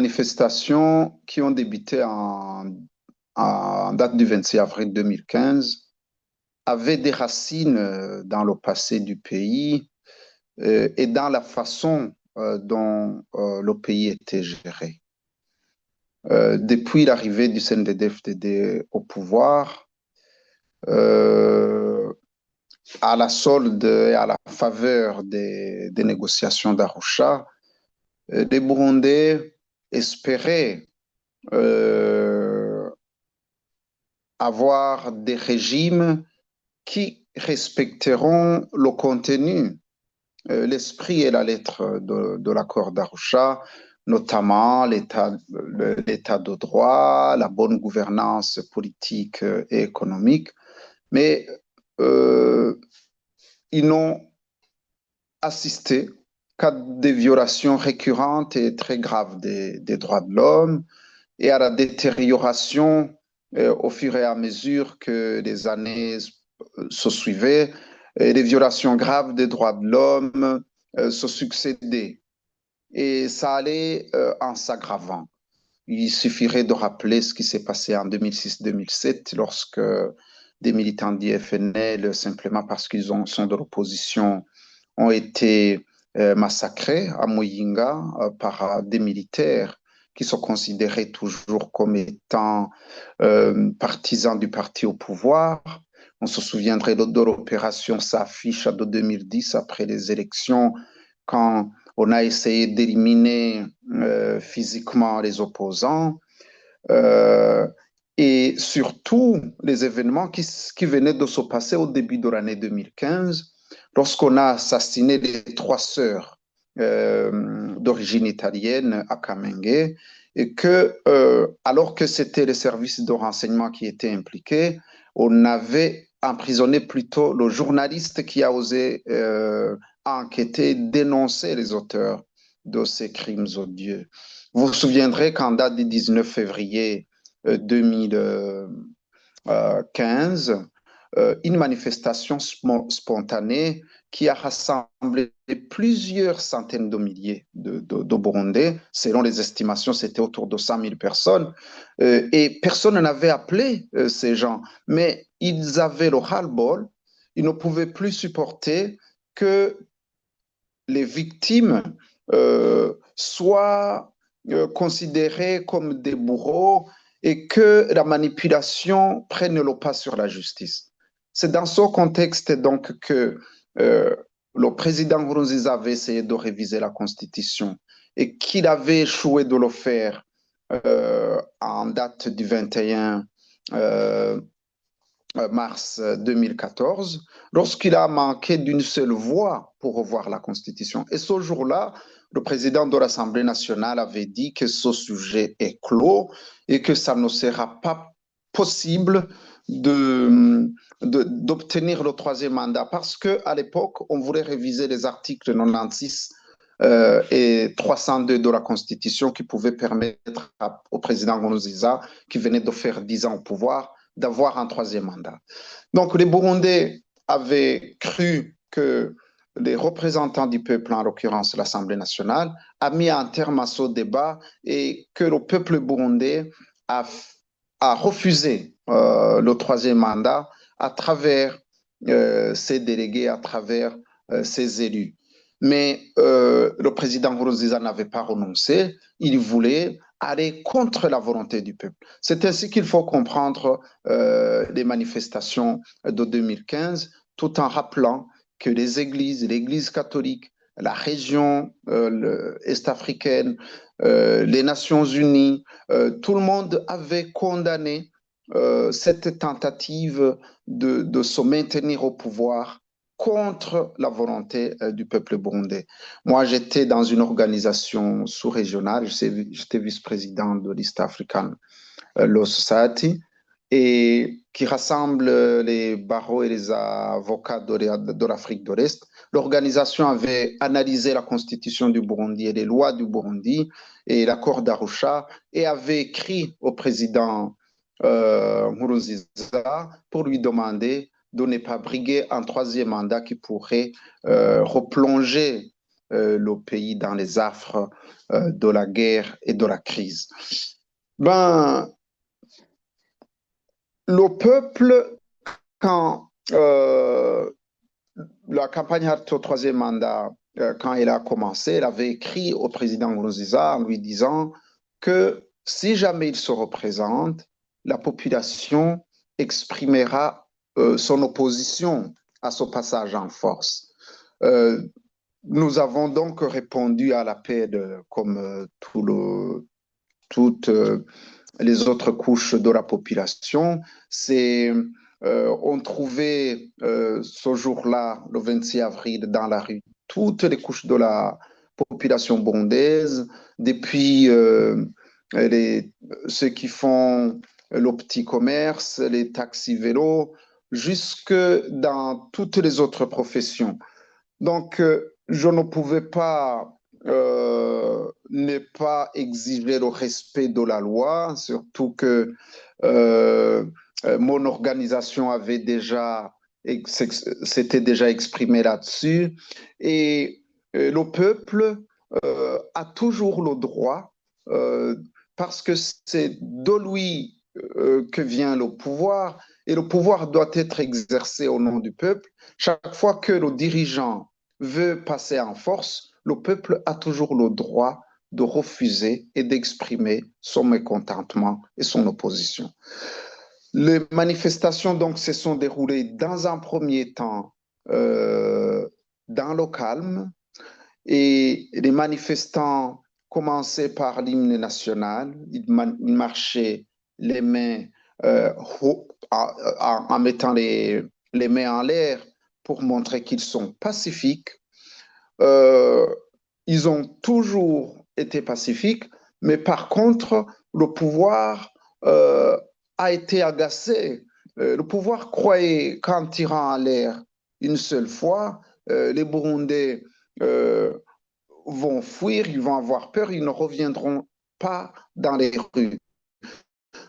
manifestations qui ont débuté en date du 26 avril 2015 avaient des racines dans le passé du pays et dans la façon dont le pays était géré. Depuis l'arrivée du CNDD-FDD au pouvoir, euh, à la solde et à la faveur des négociations d'Arusha, les Burundais espéraient avoir des régimes qui respecteront le contenu, l'esprit et la lettre de l'accord d'Arusha, notamment l'état de droit, la bonne gouvernance politique et économique. Mais euh, ils n'ont assisté qu'à des violations récurrentes et très graves des droits de l'homme et à la détérioration au fur et à mesure que les années se suivaient, et les violations graves des droits de l'homme se succédaient. Et ça allait en s'aggravant. Il suffirait de rappeler ce qui s'est passé en 2006-2007 lorsque des militants d'IFNL, simplement parce qu'ils sont de l'opposition, ont été massacrés à Muyinga par des militaires qui sont considérés toujours comme étant partisans du parti au pouvoir. On se souviendrait de l'opération S'affiche de 2010 après les élections, quand on a essayé d'éliminer physiquement les opposants. Euh, et surtout les événements qui venaient de se passer au début de l'année 2015, lorsqu'on a assassiné les trois sœurs d'origine italienne à Kamenge, et que, alors que c'était les services de renseignement qui étaient impliqués, on avait emprisonné plutôt le journaliste qui a osé enquêter, dénoncer les auteurs de ces crimes odieux. Vous vous souviendrez qu'en date du 19 février 2015, une manifestation spontanée qui a rassemblé plusieurs centaines de milliers de Burundais. Selon les estimations, c'était autour de 100 000 personnes. Et personne n'avait appelé ces gens, mais ils avaient le ras-le-bol. Ils ne pouvaient plus supporter que les victimes soient considérées comme des bourreaux et que la manipulation prenne le pas sur la justice. C'est dans ce contexte donc que le président Nkurunziza avait essayé de réviser la Constitution et qu'il avait échoué de le faire en date du 21 mars 2014, lorsqu'il a manqué d'une seule voix pour revoir la Constitution. Et ce jour-là, le président de l'Assemblée nationale avait dit que ce sujet est clos et que ça ne sera pas possible d'obtenir le troisième mandat parce qu'à l'époque, on voulait réviser les articles 96 et 302 de la Constitution qui pouvaient permettre au président Nkurunziza, qui venait de faire 10 ans au pouvoir, d'avoir un troisième mandat. Donc les Burundais avaient cru que les représentants du peuple, en l'occurrence l'Assemblée nationale, a mis un terme à ce débat et que le peuple burundais a refusé le troisième mandat à travers ses délégués, à travers ses élus. Mais le président Nkurunziza n'avait pas renoncé, il voulait aller contre la volonté du peuple. C'est ainsi qu'il faut comprendre les manifestations de 2015, tout en rappelant que les églises, l'Église catholique, la région est-africaine, les Nations Unies, tout le monde avait condamné cette tentative de se maintenir au pouvoir contre la volonté du peuple burundais. Moi, j'étais dans une organisation sous-régionale, j'étais vice-président de l'East African Law Society, et qui rassemble les barreaux et les avocats de l'Afrique de l'Est. L'organisation avait analysé la constitution du Burundi et les lois du Burundi et l'accord d'Arusha et avait écrit au président Nkurunziza pour lui demander de ne pas briguer un troisième mandat qui pourrait replonger le pays dans les affres de la guerre et de la crise. Ben, le peuple, quand la campagne Hart au troisième mandat, quand elle a commencé, elle avait écrit au président Nkurunziza en lui disant que si jamais il se représente, la population exprimera son opposition à son passage en force. Euh, Nous avons donc répondu à l'appel comme toutes les autres couches de la population. On trouvait ce jour-là, le 26 avril, dans la rue, toutes les couches de la population burundaise, depuis ceux qui font le petit commerce, les taxis vélos, jusque dans toutes les autres professions. Donc, je ne pouvais pas ne pas exiger le respect de la loi, surtout que euh, mon organisation avait déjà, s'était déjà exprimée là-dessus. Et le peuple a toujours le droit, euh, parce que c'est de lui que vient le pouvoir, et le pouvoir doit être exercé au nom du peuple. Chaque fois que le dirigeant veut passer en force, le peuple a toujours le droit de refuser et d'exprimer son mécontentement et son opposition. Les manifestations, donc, se sont déroulées dans un premier temps dans le calme, et les manifestants commençaient par l'hymne national. Ils marchaient les mains en mettant les mains en l'air pour montrer qu'ils sont pacifiques. euh, Ils ont toujours été pacifiques, mais par contre, le pouvoir a été agacé. Le pouvoir croyait qu'en tirant en l'air une seule fois, les Burundais euh, vont fuir, ils vont avoir peur, ils ne reviendront pas dans les rues.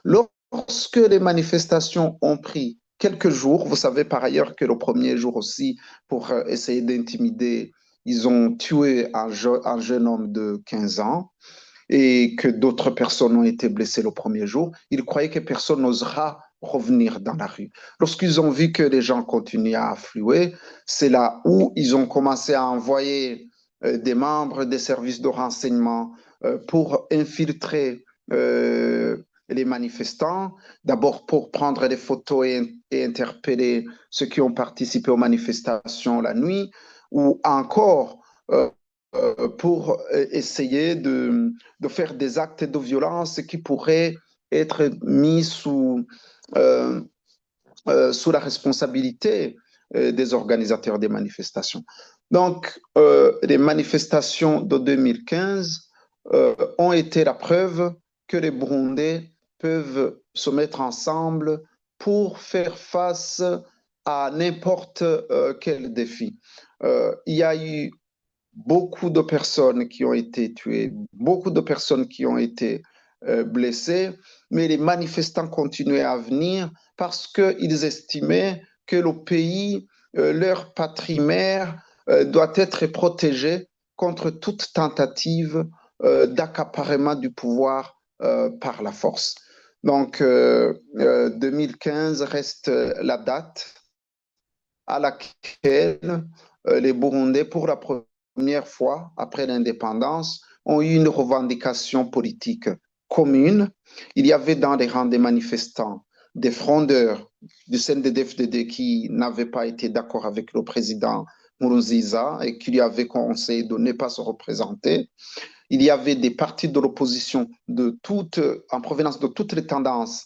Lorsque les manifestations ont pris quelques jours, vous savez par ailleurs que le premier jour aussi, pour essayer d'intimider, ils ont tué un jeune homme de 15 ans, et que d'autres personnes ont été blessées le premier jour. Ils croyaient que personne n'osera revenir dans la rue. Lorsqu'ils ont vu que les gens continuaient à affluer, c'est là où ils ont commencé à envoyer des membres des services de renseignement pour infiltrer les manifestants, d'abord pour prendre des photos et interpeller ceux qui ont participé aux manifestations la nuit, ou encore pour essayer de faire des actes de violence qui pourraient être mis euh, sous la responsabilité des organisateurs des manifestations. Donc, les manifestations de 2015 ont été la preuve que les Burundais peuvent se mettre ensemble pour faire face à n'importe quel défi. Il y a eu beaucoup de personnes qui ont été tuées, beaucoup de personnes qui ont été blessées, mais les manifestants continuaient à venir parce qu'ils estimaient que le pays, leur patrie mère, doit être protégé contre toute tentative d'accaparement du pouvoir par la force. Donc, 2015 reste la date à laquelle les Burundais, pour la première fois après l'indépendance, ont eu une revendication politique commune. Il y avait dans les rangs des manifestants des frondeurs du CNDD-FDD qui n'avaient pas été d'accord avec le président Nkurunziza et qui lui avaient conseillé de ne pas se représenter. Il y avait des partis de l'opposition en provenance de toutes les tendances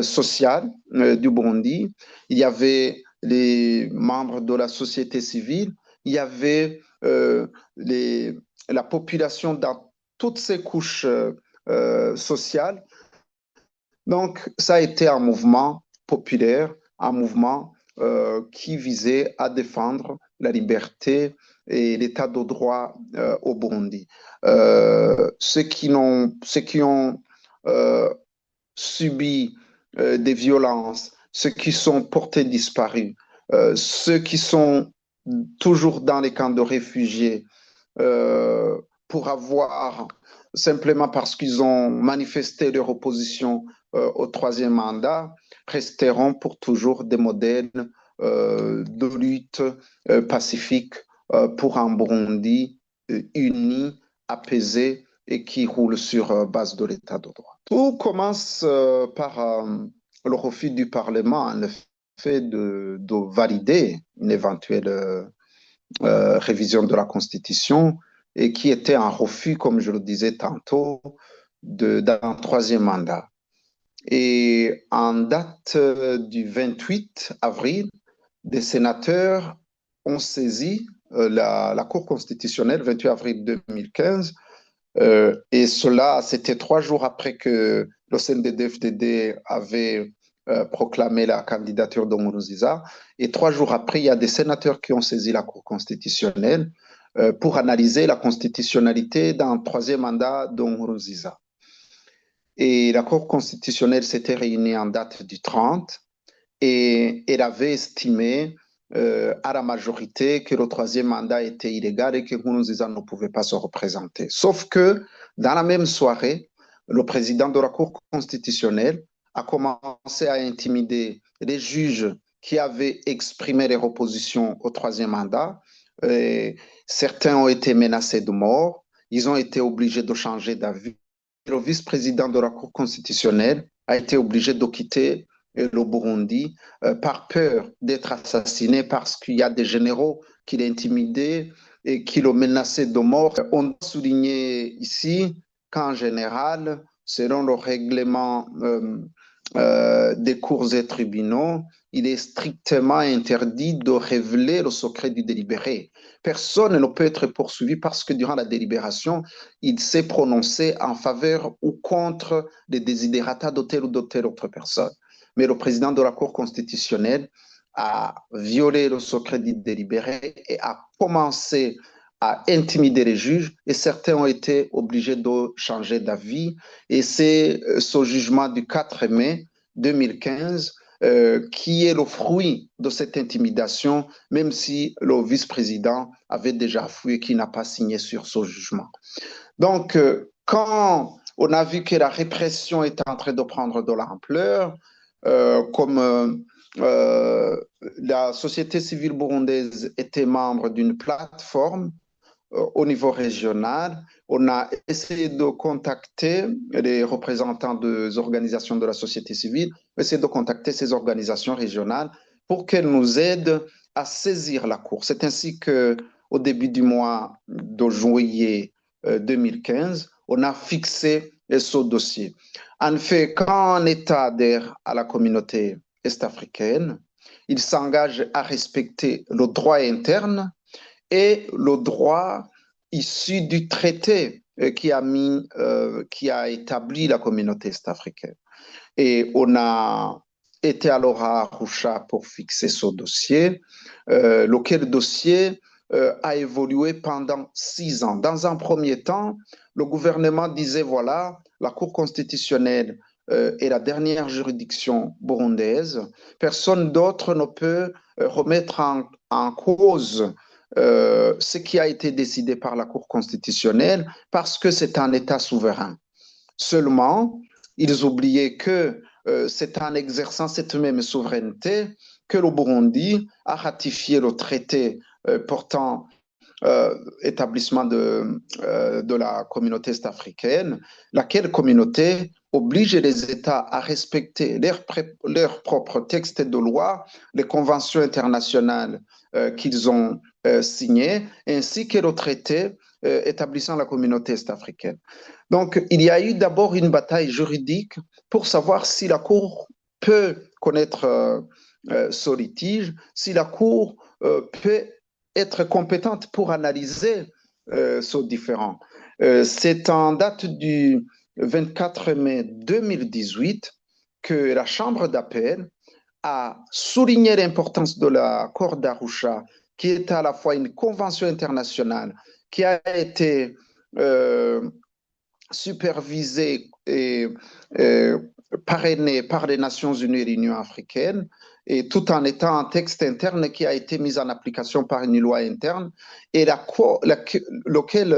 sociales du Burundi. Il y avait les membres de la société civile, il y avait la population dans toutes ces couches sociales. Donc, ça a été un mouvement populaire, un mouvement qui visait à défendre la liberté et l'état de droit au Burundi. Ceux qui ont subi des violences, ceux qui sont portés disparus, ceux qui sont toujours dans les camps de réfugiés, pour avoir, simplement parce qu'ils ont manifesté leur opposition au troisième mandat, resteront pour toujours des modèles de lutte pacifique pour un Burundi uni, apaisé et qui roule sur base de l'état de droit. Tout commence par le refus du Parlement, le fait de valider une éventuelle révision de la Constitution et qui était un refus, comme je le disais tantôt, d'un troisième mandat. Et en date du 28 avril, des sénateurs ont saisi la Cour constitutionnelle, 28 avril 2015, et cela, c'était 3 jours après que le CNDD-FDD avait proclamé la candidature de Nkurunziza. Et 3 jours après, il y a des sénateurs qui ont saisi la Cour constitutionnelle pour analyser la constitutionnalité d'un troisième mandat de Nkurunziza. Et la Cour constitutionnelle s'était réunie en date du 30 et elle avait estimé à la majorité que le troisième mandat était illégal et que Nkurunziza ne pouvait pas se représenter. Sauf que dans la même soirée, le président de la Cour constitutionnelle a commencé à intimider les juges qui avaient exprimé leur opposition au troisième mandat. Et certains ont été menacés de mort. Ils ont été obligés de changer d'avis. Le vice-président de la Cour constitutionnelle a été obligé de quitter le Burundi par peur d'être assassiné parce qu'il y a des généraux qui l'intimidaient et qui le menaçaient de mort. On doit souligner ici qu'en général, selon le règlement des cours et tribunaux, il est strictement interdit de révéler le secret du délibéré. Personne ne peut être poursuivi parce que durant la délibération, il s'est prononcé en faveur ou contre les desiderata de telle ou de telle autre personne. Mais le président de la Cour constitutionnelle a violé le secret du délibéré et a commencé à intimider les juges et certains ont été obligés de changer d'avis. Et c'est ce jugement du 4 mai 2015 qui est le fruit de cette intimidation, même si le vice-président avait déjà fui et qui n'a pas signé sur ce jugement. Donc, quand on a vu que la répression est en train de prendre de l'ampleur, comme la société civile burundaise était membre d'une plateforme au niveau régional, on a essayé de contacter les représentants des organisations de la société civile, essayer de contacter ces organisations régionales pour qu'elles nous aident à saisir la Cour. C'est ainsi qu'au début du mois de juillet 2015, on a fixé ce dossier. En fait, quand un État adhère à la communauté est-africaine, il s'engage à respecter le droit interne et le droit issu du traité qui a établi la communauté est-africaine. Et on a été alors à Arusha pour fixer ce dossier, lequel dossier a évolué pendant 6 ans. Dans un premier temps, le gouvernement disait, voilà, la Cour constitutionnelle est la dernière juridiction burundaise. Personne d'autre ne peut remettre en cause ce qui a été décidé par la Cour constitutionnelle parce que c'est un État souverain. Seulement, ils oubliaient que c'est en exerçant cette même souveraineté que le Burundi a ratifié le traité portant établissement de la communauté est-africaine, laquelle communauté oblige les États à respecter leurs propres textes de loi, les conventions internationales qu'ils ont signées, ainsi que le traité établissant la communauté est-africaine. Donc, il y a eu d'abord une bataille juridique pour savoir si la Cour peut connaître ce litige, si la Cour peut être compétente pour analyser ce différend. C'est en date du 24 mai 2018 que la Chambre d'appel a souligné l'importance de l'accord d'Arusha, qui est à la fois une convention internationale qui a été supervisée et parrainé par les Nations Unies et l'Union africaine, et tout en étant un texte interne qui a été mis en application par une loi interne, et lequel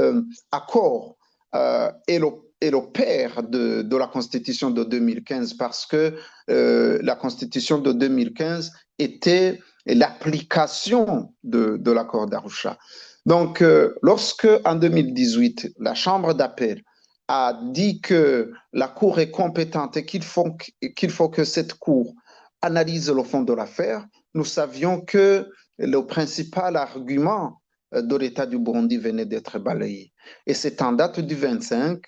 accord est le père de la Constitution de 2015, parce que la Constitution de 2015 était l'application de l'accord d'Arusha. Donc, lorsque en 2018, la Chambre d'appel a dit que la Cour est compétente et qu'il faut que cette Cour analyse le fond de l'affaire, nous savions que le principal argument de l'État du Burundi venait d'être balayé. Et c'est en date du 25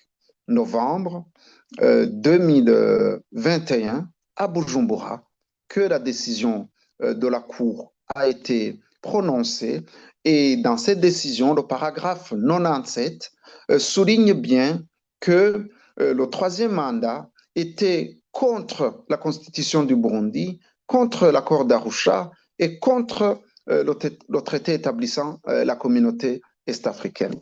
novembre 2021 à Bujumbura que la décision de la Cour a été prononcée. Et dans cette décision, le paragraphe 97 souligne bien que le troisième mandat était contre la constitution du Burundi, contre l'accord d'Arusha et contre le traité établissant la communauté est-africaine.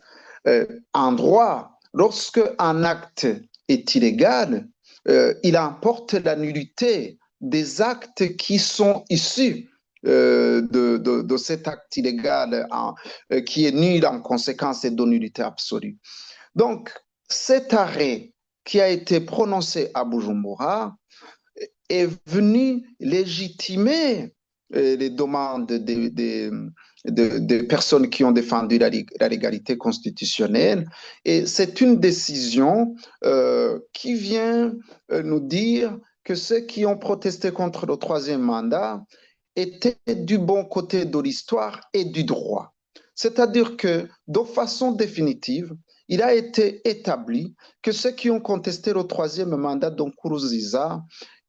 En droit, lorsque un acte est illégal, il emporte la nullité des actes qui sont issus de cet acte illégal qui est nul en conséquence et de nullité absolue. Donc, cet arrêt qui a été prononcé à Bujumbura est venu légitimer les demandes des personnes qui ont défendu la légalité constitutionnelle. Et c'est une décision qui vient nous dire que ceux qui ont protesté contre le troisième mandat étaient du bon côté de l'histoire et du droit. C'est-à-dire que, de façon définitive, il a été établi que ceux qui ont contesté le troisième mandat d'Nkurunziza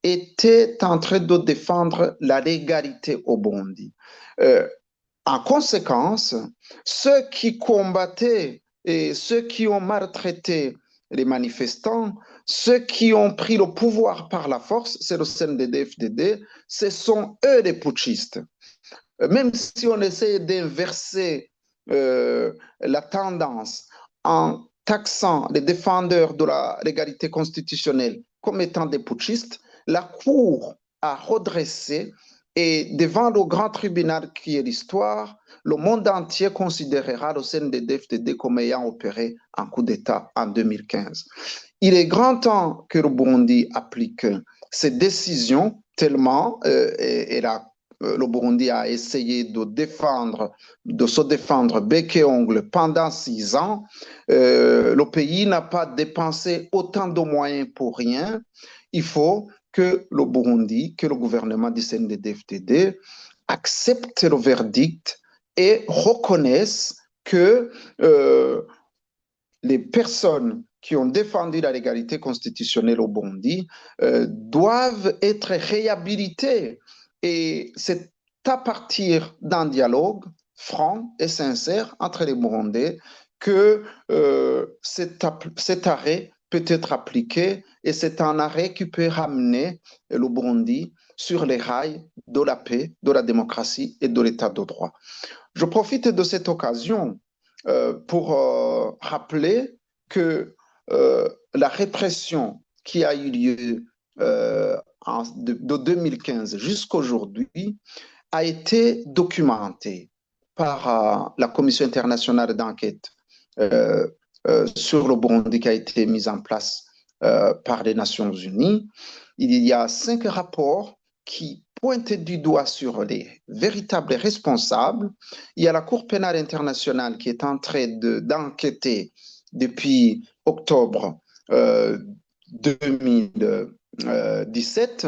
étaient en train de défendre la légalité au Burundi. En conséquence, ceux qui combattaient et ceux qui ont maltraité les manifestants, ceux qui ont pris le pouvoir par la force, c'est le CNDD-FDD, ce sont eux les putschistes. Même si on essaie d'inverser la tendance en taxant les défendeurs de la légalité constitutionnelle comme étant des putschistes, la Cour a redressé et devant le grand tribunal qui est l'histoire, le monde entier considérera le CNDD-FDD comme ayant opéré un coup d'État en 2015. Il est grand temps que le Burundi applique ces décisions tellement le Burundi a essayé de se défendre bec et ongle pendant 6 ans. Le pays n'a pas dépensé autant de moyens pour rien. Il faut que le Burundi, que le gouvernement du CNDD-FDD accepte le verdict et reconnaisse que les personnes qui ont défendu la légalité constitutionnelle au Burundi doivent être réhabilitées. Et c'est à partir d'un dialogue franc et sincère entre les Burundais que cet arrêt peut être appliqué, et c'est un arrêt qui peut ramener le Burundi sur les rails de la paix, de la démocratie et de l'état de droit. Je profite de cette occasion pour rappeler que la répression qui a eu lieu de 2015 jusqu'à aujourd'hui a été documentée par la Commission internationale d'enquête sur le Burundi qui a été mise en place par les Nations Unies. Il y a 5 rapports qui pointent du doigt sur les véritables responsables. Il y a la Cour pénale internationale qui est en train d'enquêter depuis octobre 2017,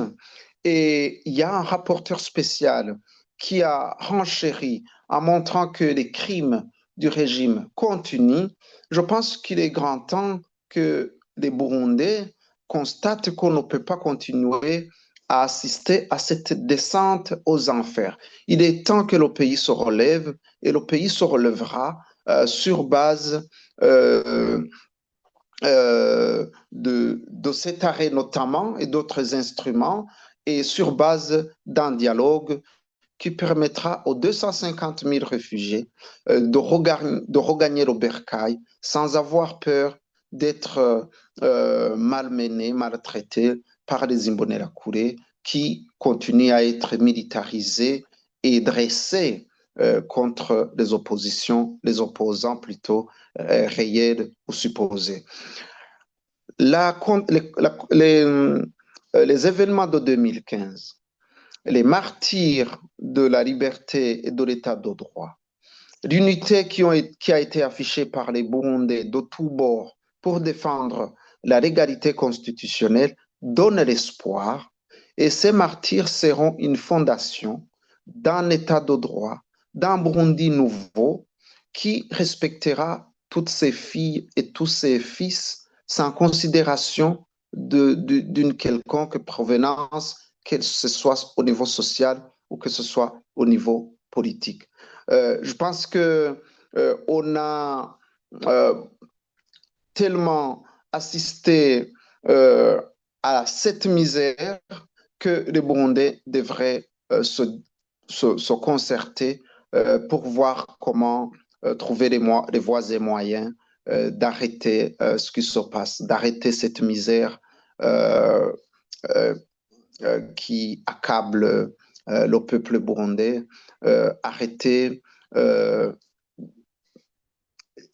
et il y a un rapporteur spécial qui a renchéri en montrant que les crimes du régime continuent. Je pense qu'il est grand temps que les Burundais constatent qu'on ne peut pas continuer à assister à cette descente aux enfers. Il est temps que le pays se relève, et le pays se relèvera sur base de cet arrêt notamment et d'autres instruments, et sur base d'un dialogue qui permettra aux 250 000 réfugiés de regagner le bercail sans avoir peur d'être malmenés, maltraités par les Imbonerakure qui continuent à être militarisés et dressés contre les oppositions, les opposants plutôt réels ou supposés. Les événements de 2015, les martyrs de la liberté et de l'état de droit, l'unité qui a été affichée par les Burundais de tous bords pour défendre la légalité constitutionnelle donne l'espoir et ces martyrs seront une fondation d'un état de droit, d'un Burundi nouveau qui respectera toutes ses filles et tous ses fils sans considération d'une quelconque provenance, que ce soit au niveau social ou que ce soit au niveau politique. Je pense que on a tellement assisté à cette misère que les Burundais devraient se concerter pour voir comment trouver les voies et moyens d'arrêter ce qui se passe, d'arrêter cette misère euh, euh, qui accable le peuple burundais, arrêter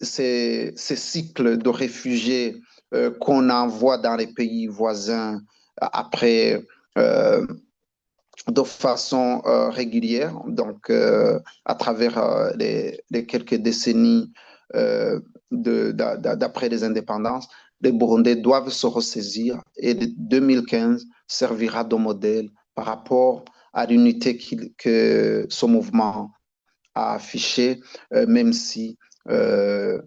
ces cycles de réfugiés qu'on envoie dans les pays voisins après de façon régulière, donc à travers les quelques décennies d'après les indépendances, les Burundais doivent se ressaisir et 2015 servira de modèle par rapport à l'unité que ce mouvement a affiché, même si il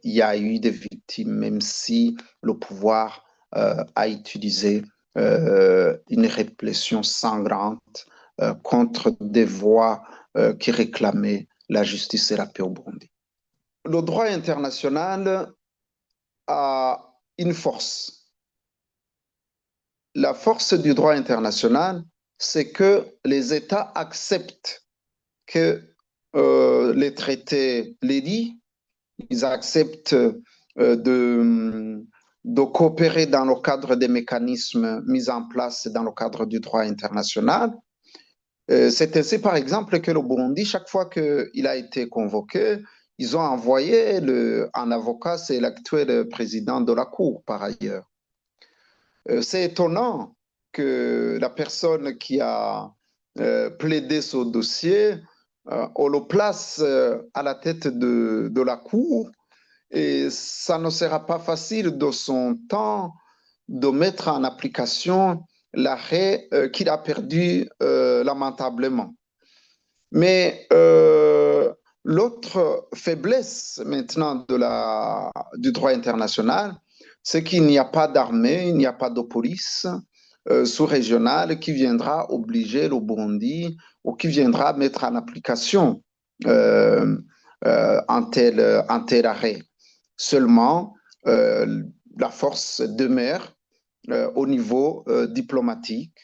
y a eu des victimes, même si le pouvoir a utilisé une répression sanglante contre des voix qui réclamaient la justice et la paix au Burundi. Le droit international a une force. La force du droit international, c'est que les États acceptent que les traités les disent, ils acceptent de coopérer dans le cadre des mécanismes mis en place dans le cadre du droit international. C'est ainsi, par exemple, que le Burundi, chaque fois qu'il a été convoqué, ils ont envoyé un avocat, c'est l'actuel président de la Cour, par ailleurs. C'est étonnant que la personne qui a plaidé ce dossier, on le place à la tête de la Cour et ça ne sera pas facile de son temps de mettre en application l'arrêt qu'il a perdu lamentablement. Mais l'autre faiblesse maintenant du droit international, c'est qu'il n'y a pas d'armée, il n'y a pas de police sous-régionale qui viendra obliger le Burundi ou qui viendra mettre en application euh, un tel arrêt. Seulement, la force demeure au niveau diplomatique.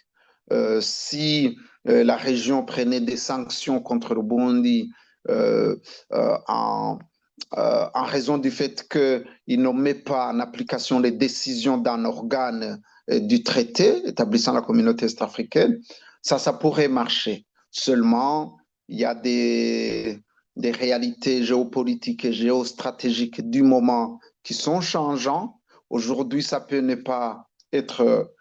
Si la région prenait des sanctions contre le Burundi euh, en raison du fait qu'il ne met pas en application les décisions d'un organe du traité établissant la communauté est-africaine, ça pourrait marcher. Seulement, il y a des réalités géopolitiques et géostratégiques du moment qui sont changeantes. Aujourd'hui, ça peut ne pas être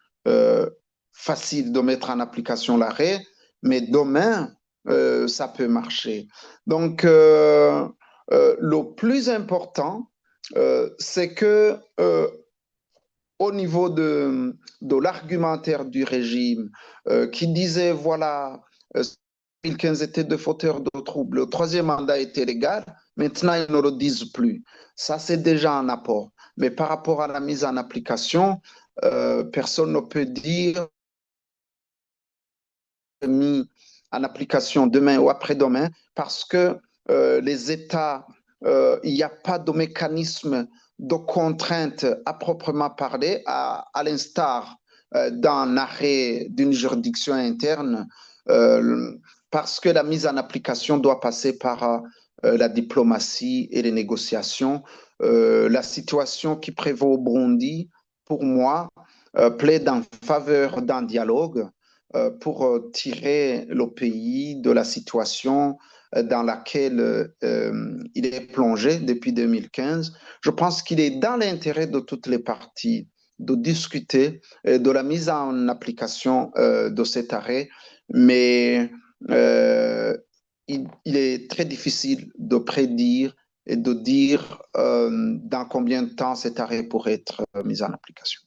facile de mettre en application l'arrêt, mais demain, ça peut marcher. Donc, le plus important, c'est que au niveau de l'argumentaire du régime qui disait, voilà, 2015 était de fauteurs de troubles, le troisième mandat était légal, maintenant ils ne le disent plus. Ça, c'est déjà un apport. Mais par rapport à la mise en application, personne ne peut dire mis en application demain ou après-demain parce que les États, il n'y a pas de mécanisme de contrainte à proprement parler, à l'instar d'un arrêt d'une juridiction interne, parce que la mise en application doit passer par la diplomatie et les négociations. La situation qui prévaut au Burundi, pour moi, plaide en faveur d'un dialogue pour tirer le pays de la situation dans laquelle il est plongé depuis 2015. Je pense qu'il est dans l'intérêt de toutes les parties de discuter de la mise en application de cet arrêt, mais il est très difficile de prédire et de dire dans combien de temps cet arrêt pourrait être mis en application.